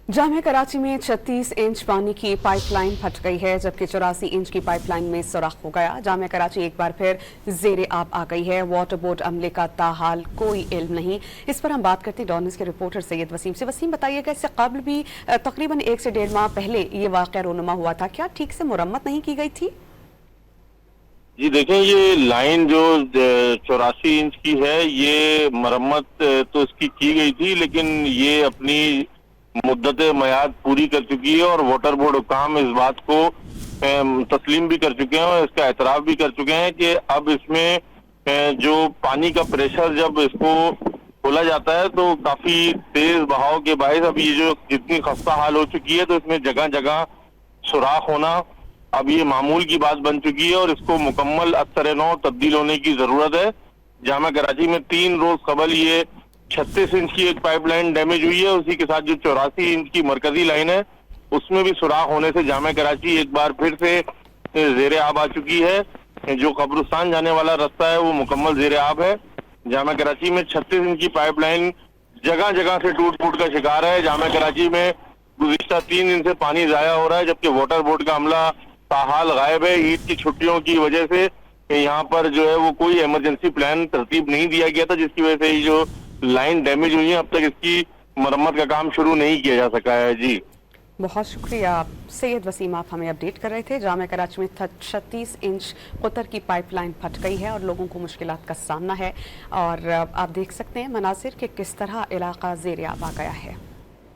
जामिया कराची में 36 इंच पानी की पाइपलाइन फट गई है, जबकि 84 इंच की पाइपलाइन में सुराख हो गया। जामिया कराची एक बार फिर जेर आब आ गई है। वाटर बोर्ड अमले का ताहाल कोई इल्म नहीं। इस पर हम बात करते हैं डॉन न्यूज़ के रिपोर्टर सैयद वसीम से। वसीम, बताइएगा, इससे कबल भी तकरीबन 1 से 1.5 माह पहले ये वाक़या रोनुमा हुआ था, क्या ठीक से मुरम्मत नहीं की गई थी? जी देखें, ये लाइन जो 84 इंच की है, ये मरम्मत तो इसकी की गई थी, लेकिन ये अपनी मुद्दत मयाद पूरी कर चुकी है और वाटर बोर्ड हुकाम इस बात को तस्लीम भी कर चुके हैं और इसका एतराफ़ भी कर चुके हैं कि अब इसमें जो पानी का प्रेशर जब इसको खोला जाता है तो काफी तेज बहाव के बायस अब ये जो जितनी खस्ता हाल हो चुकी है तो इसमें जगह जगह सुराख होना अब ये मामूल की बात बन चुकी है और इसको मुकम्मल अस्तर नौ तब्दील होने की जरूरत है। जामिया कराची में 3 रोज कबल ये 36 इंच की एक पाइपलाइन डैमेज हुई है, उसी के साथ जो 84 इंच की मरकजी लाइन है उसमें भी सुराख होने से जामिया कराची एक बार फिर से जेर आब आ चुकी है। जो कब्रिस्तान जाने वाला रास्ता है वो मुकम्मल जेर आब है। जामिया कराची में 36 इंच की पाइपलाइन जगह जगह से टूट फूट का शिकार है। जामिया कराची में गुज़िश्ता 3 दिन से पानी जाया हो रहा है, जबकि वाटर बोर्ड का अमला ताहाल गायब है। ईद की छुट्टियों की वजह से यहाँ पर जो है वो कोई इमरजेंसी प्लान तरतीब नहीं दिया गया था, जिसकी वजह से ये जो लाइन डैमेज हुई है अब तक इसकी मरम्मत का काम शुरू नहीं किया जा सका है। जी बहुत शुक्रिया सैयद वसीम, आप हमें अपडेट कर रहे थे। जामिया कराची में 36 इंच कुतर की पाइपलाइन फट गई है और लोगों को मुश्किलात का सामना है। और आप देख सकते हैं मनासिर कि किस तरह इलाका ज़ेर आब आ गया है।